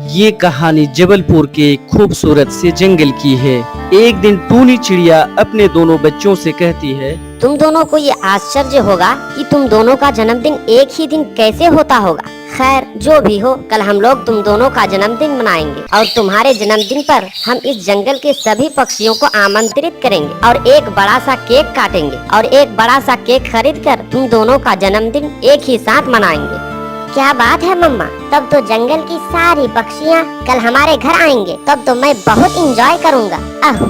ये कहानी जबलपुर के खूबसूरत से जंगल की है। एक दिन टूनी चिड़िया अपने दोनों बच्चों से कहती है, तुम दोनों को ये आश्चर्य होगा कि तुम दोनों का जन्मदिन एक ही दिन कैसे होता होगा। खैर जो भी हो, कल हम लोग तुम दोनों का जन्मदिन मनाएंगे और तुम्हारे जन्मदिन पर हम इस जंगल के सभी पक्षियों को आमंत्रित करेंगे और एक बड़ा सा केक काटेंगे और एक बड़ा सा केक खरीद कर तुम दोनों का जन्मदिन एक ही साथ मनाएंगे। क्या बात है मम्मा, तब तो जंगल की सारी पक्षियाँ कल हमारे घर आएंगे। तब तो मैं बहुत एंजॉय करूँगा। अहू,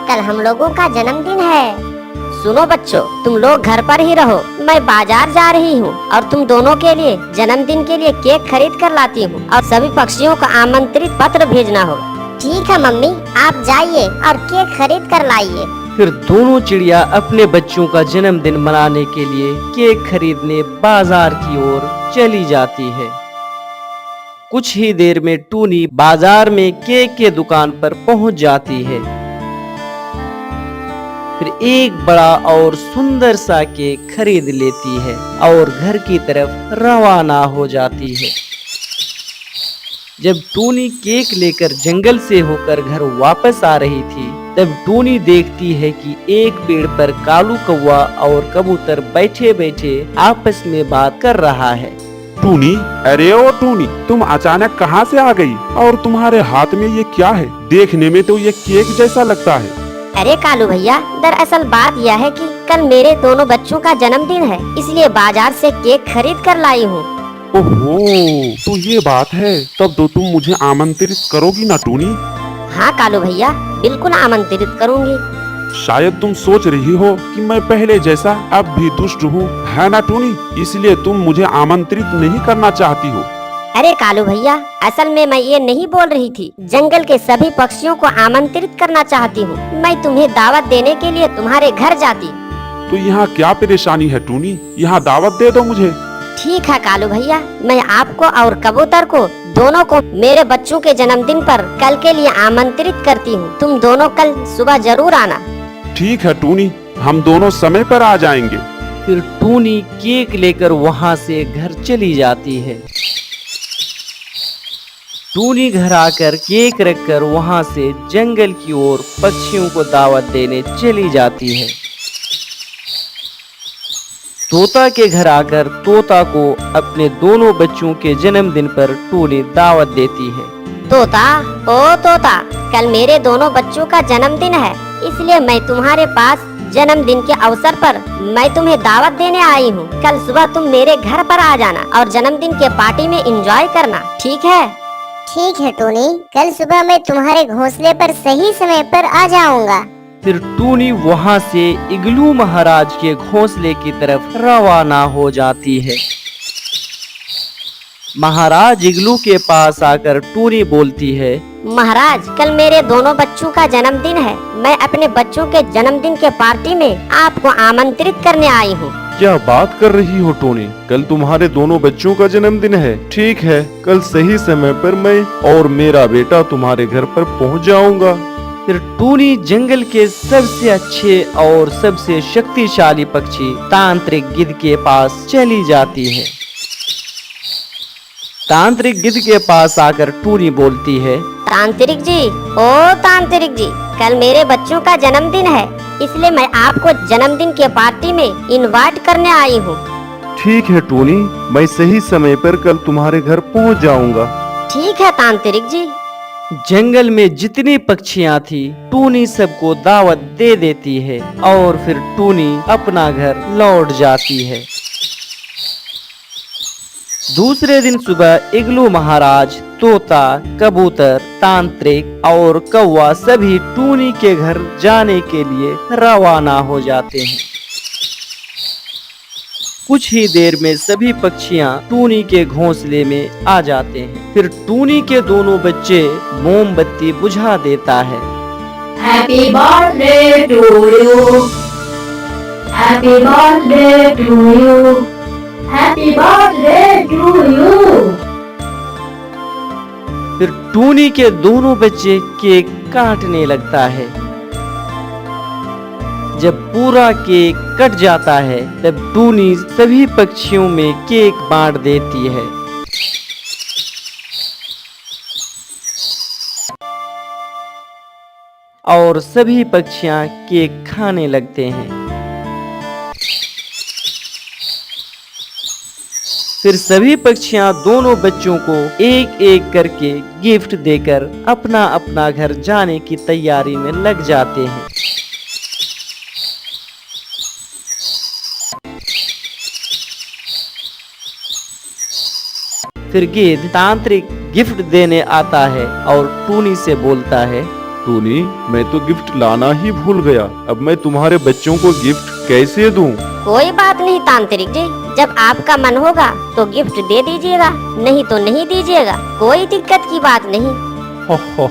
कल हम लोगों का जन्मदिन है। सुनो बच्चों, तुम लोग घर पर ही रहो, मैं बाजार जा रही हूँ और तुम दोनों के लिए जन्मदिन के लिए केक खरीद कर लाती हूँ और सभी पक्षियों को आमंत्रित पत्र भेजना होगा। ठीक है मम्मी, आप जाइए और केक खरीद कर लाइए। फिर दोनों चिड़िया अपने बच्चों का जन्मदिन मनाने के लिए केक खरीदने बाजार की ओर चली जाती है। कुछ ही देर में टूनी बाजार में केक के दुकान पर पहुंच जाती है। फिर एक बड़ा और सुंदर सा केक खरीद लेती है और घर की तरफ रवाना हो जाती है। जब टूनी केक लेकर जंगल से होकर घर वापस आ रही थी, तब टूनी देखती है कि एक पेड़ पर कालू कौवा और कबूतर बैठे बैठे आपस में बात कर रहा है। टूनी, अरे ओ टूनी, तुम अचानक कहाँ से आ गई और तुम्हारे हाथ में ये क्या है? देखने में तो ये केक जैसा लगता है। अरे कालू भैया, दरअसल बात यह है कि कल मेरे दोनों बच्चों का जन्मदिन है, इसलिए बाजार से केक खरीद कर लाई हूँ। ओहो, तो ये बात है। तब तो तुम मुझे आमंत्रित करोगी ना टूनी? हाँ कालू भैया, बिल्कुल आमंत्रित करूँगी। शायद तुम सोच रही हो कि मैं पहले जैसा अब भी दुष्ट हूँ, है ना टूनी? इसलिए तुम मुझे आमंत्रित नहीं करना चाहती हो। अरे कालू भैया, असल में मैं ये नहीं बोल रही थी, जंगल के सभी पक्षियों को आमंत्रित करना चाहती हूँ। मैं तुम्हें दावत देने के लिए तुम्हारे घर जाती। तो यहाँ क्या परेशानी है टूनी? यहाँ दावत दे दो मुझे। ठीक है कालू भैया, मैं आपको और कबूतर को दोनों को मेरे बच्चों के जन्मदिन पर कल के लिए आमंत्रित करती हूँ। तुम दोनों कल सुबह जरूर आना। ठीक है टूनी, हम दोनों समय पर आ जाएंगे। फिर टूनी केक लेकर वहाँ से घर चली जाती है। टूनी घर आकर केक रखकर वहाँ से जंगल की ओर पक्षियों को दावत देने चली जाती है। तोता के घर आकर तोता को अपने दोनों बच्चों के जन्मदिन पर टूनी दावत देती है। तोता, ओ तोता, कल मेरे दोनों बच्चों का जन्मदिन है, इसलिए मैं तुम्हारे पास जन्मदिन के अवसर पर मैं तुम्हें दावत देने आई हूँ। कल सुबह तुम मेरे घर पर आ जाना और जन्मदिन के पार्टी में एंजॉय करना, ठीक है? ठीक है टूनी, कल सुबह मैं तुम्हारे घोंसले पर सही समय पर आ जाऊंगा। फिर टूनी वहाँ से इग्लू महाराज के घोंसले की तरफ रवाना हो जाती है। महाराज इग्लू के पास आकर टूनी बोलती है, महाराज, कल मेरे दोनों बच्चों का जन्मदिन है। मैं अपने बच्चों के जन्मदिन के पार्टी में आपको आमंत्रित करने आई हूँ। क्या बात कर रही हो टोनी? कल तुम्हारे दोनों बच्चों का जन्मदिन है। ठीक है, कल सही समय पर मैं और मेरा बेटा तुम्हारे घर पर पहुंच जाऊंगा। फिर टूनी जंगल के सबसे अच्छे और सबसे शक्तिशाली पक्षी तांत्रिक गिद्ध के पास चली जाती है। तांत्रिक गिद्ध के पास आकर टूनी बोलती है, तांत्रिक जी, ओ तांत्रिक जी, कल मेरे बच्चों का जन्मदिन है, इसलिए मैं आपको जन्मदिन के पार्टी में इनवाइट करने आई हूँ। ठीक है टोनी, मैं सही समय पर कल तुम्हारे घर पहुंच जाऊंगा। ठीक है तांत्रिक जी। जंगल में जितनी पक्षियां थी, टूनी सबको दावत दे देती है और फिर टूनी अपना घर लौट जाती है। दूसरे दिन सुबह इग्लू महाराज, तोता, कबूतर, तांत्रिक और कौवा सभी टूनी के घर जाने के लिए रवाना हो जाते हैं। कुछ ही देर में सभी पक्षियां टूनी के घोंसले में आ जाते हैं। फिर टूनी के दोनों बच्चे मोमबत्ती बुझा देता है। Happy birthday to you, happy birthday to you, happy birthday to you. फिर टूनी के दोनों बच्चे केक काटने लगता है। जब पूरा केक कट जाता है, तब टूनी सभी पक्षियों में केक बांट देती है। और सभी पक्षियां केक खाने लगते हैं। फिर सभी पक्षियां दोनों बच्चों को एक एक करके गिफ्ट देकर अपना अपना घर जाने की तैयारी में लग जाते हैं। फिर गिद्ध तांत्रिक गिफ्ट देने आता है और टूनी से बोलता है, टूनी, मैं तो गिफ्ट लाना ही भूल गया। अब मैं तुम्हारे बच्चों को गिफ्ट कैसे दूं? कोई बात नहीं तांत्रिक जी, जब आपका मन होगा तो गिफ्ट दे दीजिएगा, नहीं तो नहीं दीजिएगा, कोई दिक्कत की बात नहीं। हो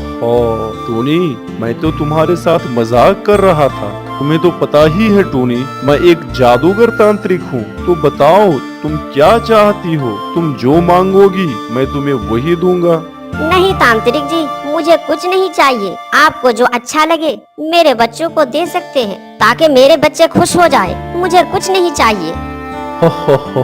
टूनी, मैं तो तुम्हारे साथ मजाक कर रहा था। तुम्हें तो पता ही है टूनी, मैं एक जादूगर तांत्रिक हूँ। तो बताओ तुम क्या चाहती हो? तुम जो मांगोगी मैं तुम्हें वही दूंगा। नहीं तांत्रिक जी, मुझे कुछ नहीं चाहिए। आपको जो अच्छा लगे मेरे बच्चों को दे सकते हैं, ताकि मेरे बच्चे खुश हो जाए। मुझे कुछ नहीं चाहिए। हो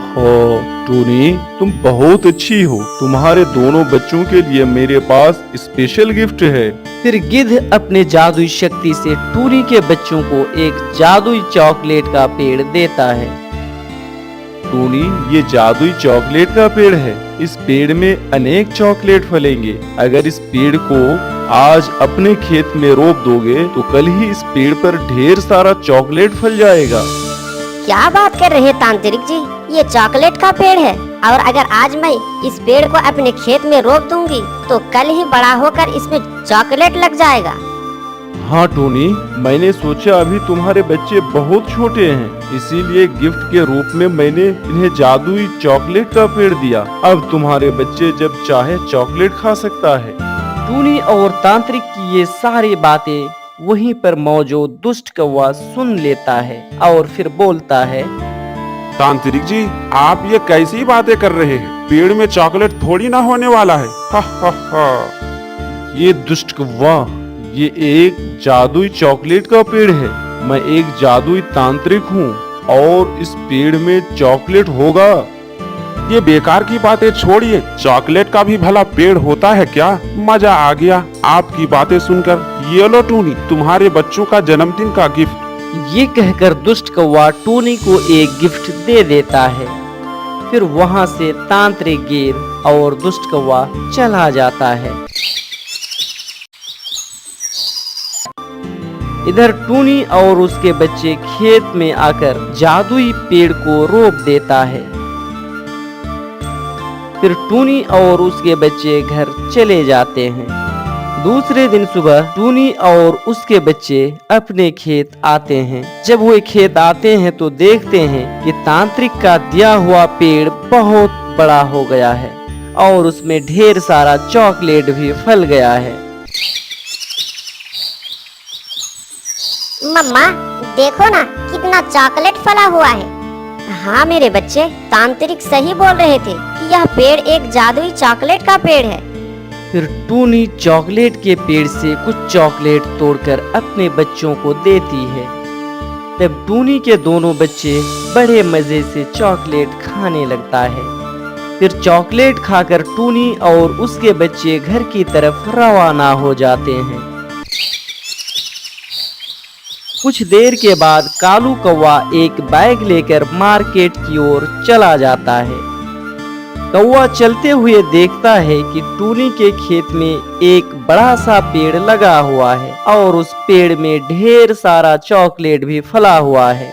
टूनी, तुम बहुत अच्छी हो। तुम्हारे दोनों बच्चों के लिए मेरे पास स्पेशल गिफ्ट है। फिर गिद्ध अपने जादुई शक्ति से टूनी के बच्चों को एक जादुई चॉकलेट का पेड़ देता है। टूनी, ये जादुई चॉकलेट का पेड़ है। इस पेड़ में अनेक चॉकलेट फलेंगे। अगर इस पेड़ को आज अपने खेत में रोप दोगे तो कल ही इस पेड़ पर ढेर सारा चॉकलेट फल जाएगा। क्या बात कर रहे हैं तांत्रिक जी, ये चॉकलेट का पेड़ है, और अगर आज मैं इस पेड़ को अपने खेत में रोप दूंगी तो कल ही बड़ा होकर इसमें चॉकलेट लग जाएगा। हाँ टूनी, मैंने सोचा अभी तुम्हारे बच्चे बहुत छोटे हैं, इसीलिए गिफ्ट के रूप में मैंने इन्हें जादुई चॉकलेट का पेड़ दिया। अब तुम्हारे बच्चे जब चाहे चॉकलेट खा सकता है। टूनी और तांत्रिक की ये सारी बातें वहीं पर मौजूद दुष्ट कौवा सुन लेता है और फिर बोलता है, तांत्रिक जी, आप ये कैसी बातें कर रहे हैं? पेड़ में चॉकलेट थोड़ी ना होने वाला है। ये दुष्ट कौवा, ये एक जादुई चॉकलेट का पेड़ है। मैं एक जादुई तांत्रिक हूँ और इस पेड़ में चॉकलेट होगा। ये बेकार की बातें छोड़िए, चॉकलेट का भी भला पेड़ होता है क्या? मजा आ गया आपकी बातें सुनकर। ये लो टूनी, तुम्हारे बच्चों का जन्मदिन का गिफ्ट। ये कहकर दुष्ट कौवा टूनी को एक गिफ्ट दे देता है। फिर वहाँ से तांत्रिक गिद्ध और दुष्ट कौवा चला जाता है। इधर टूनी और उसके बच्चे खेत में आकर जादुई पेड़ को रोप देता है। फिर टूनी और उसके बच्चे घर चले जाते हैं। दूसरे दिन सुबह टूनी और उसके बच्चे अपने खेत आते हैं। जब वो खेत आते हैं तो देखते हैं कि तांत्रिक का दिया हुआ पेड़ बहुत बड़ा हो गया है और उसमें ढेर सारा चॉकलेट भी फल गया है। मम्मा देखो ना, कितना चॉकलेट फला हुआ है। हाँ मेरे बच्चे, तांत्रिक सही बोल रहे थे कि यह पेड़ एक जादुई चॉकलेट का पेड़ है। फिर टूनी चॉकलेट के पेड़ से कुछ चॉकलेट तोड़कर अपने बच्चों को देती है। तब टूनी के दोनों बच्चे बड़े मजे से चॉकलेट खाने लगता है। फिर चॉकलेट खाकर टूनी और उसके बच्चे घर की तरफ रवाना हो जाते हैं। कुछ देर के बाद कालू कौवा एक बैग लेकर मार्केट की ओर चला जाता है। कौवा चलते हुए देखता है कि टूनी के खेत में एक बड़ा सा पेड़ लगा हुआ है और उस पेड़ में ढेर सारा चॉकलेट भी फला हुआ है।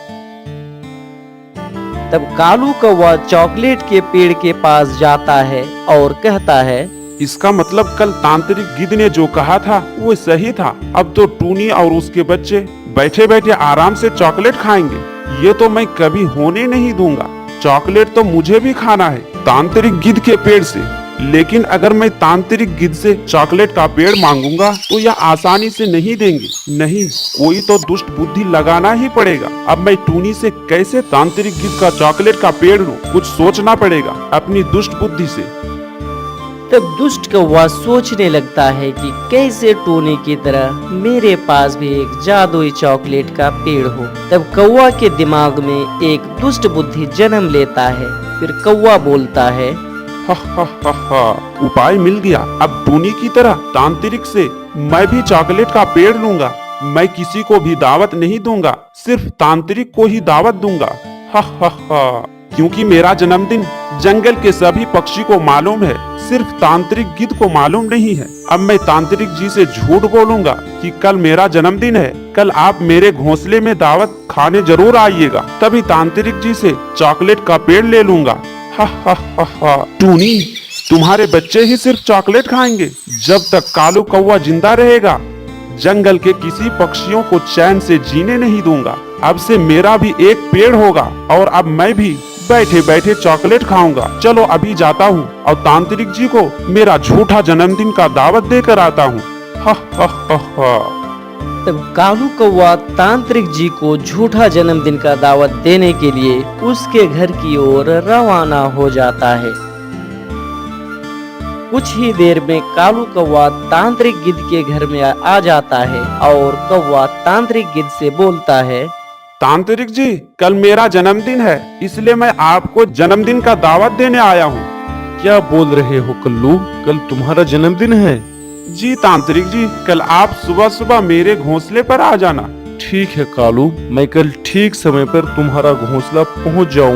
तब कालू कौवा चॉकलेट के पेड़ के पास जाता है और कहता है, इसका मतलब कल तांत्रिक गिद्ध ने जो कहा था वो सही था। अब तो टूनी और उसके बच्चे बैठे बैठे आराम से चॉकलेट खाएंगे। ये तो मैं कभी होने नहीं दूंगा। चॉकलेट तो मुझे भी खाना है तांत्रिक गिद्ध के पेड़ से। लेकिन अगर मैं तांत्रिक गिद्ध से चॉकलेट का पेड़ मांगूंगा तो यह आसानी से नहीं देंगे। नहीं, कोई तो दुष्ट बुद्धि लगाना ही पड़ेगा। अब मैं टूनी से कैसे तांत्रिक गिद्ध का चॉकलेट का पेड़ लूं? कुछ सोचना पड़ेगा अपनी दुष्ट बुद्धि से। तब दुष्ट कौवा सोचने लगता है कि कैसे टूनी की तरह मेरे पास भी एक जादुई चॉकलेट का पेड़ हो। तब कौवा के दिमाग में एक दुष्ट बुद्धि जन्म लेता है। फिर कौवा बोलता है, उपाय मिल गया। अब टूनी की तरह तांत्रिक से मैं भी चॉकलेट का पेड़ लूंगा। मैं किसी को भी दावत नहीं दूंगा, सिर्फ तांत्रिक को ही दावत दूंगा। हा हा हा। क्योंकि मेरा जन्मदिन जंगल के सभी पक्षी को मालूम है, सिर्फ तांत्रिक गिद्ध को मालूम नहीं है। अब मैं तांत्रिक जी से झूठ बोलूंगा कि कल मेरा जन्मदिन है, कल आप मेरे घोंसले में दावत खाने जरूर आइएगा, तभी तांत्रिक जी से चॉकलेट का पेड़ ले लूंगा। हा हा हा हा। टूनी, तुम्हारे बच्चे ही सिर्फ चॉकलेट खाएंगे। जब तक कालू कौवा जिंदा रहेगा, जंगल के किसी पक्षियों को चैन से जीने नहीं दूंगा। अब से मेरा भी एक पेड़ होगा और अब मैं भी बैठे बैठे चॉकलेट खाऊंगा। चलो अभी जाता हूँ और तांत्रिक जी को मेरा झूठा जन्मदिन का दावत देकर आता हूँ। हा हा हा हा। तब कालू कौवा तांत्रिक जी को झूठा जन्मदिन का दावत देने के लिए उसके घर की ओर रवाना हो जाता है। कुछ ही देर में कालू कौवा तांत्रिक गिद्ध के घर में आ जाता है और कौवा तांत्रिक गिद्ध से बोलता है, तांत्रिक जी, कल मेरा जन्मदिन है, इसलिए मैं आपको जन्मदिन का दावत देने आया हूँ। क्या बोल रहे हो कल्लू, कल तुम्हारा जन्मदिन है? जी तांत्रिक जी, कल आप सुबह सुबह मेरे घोंसले पर आ जाना। ठीक है कालू, मैं कल ठीक समय पर तुम्हारा घोंसला पहुंच जाऊंगा।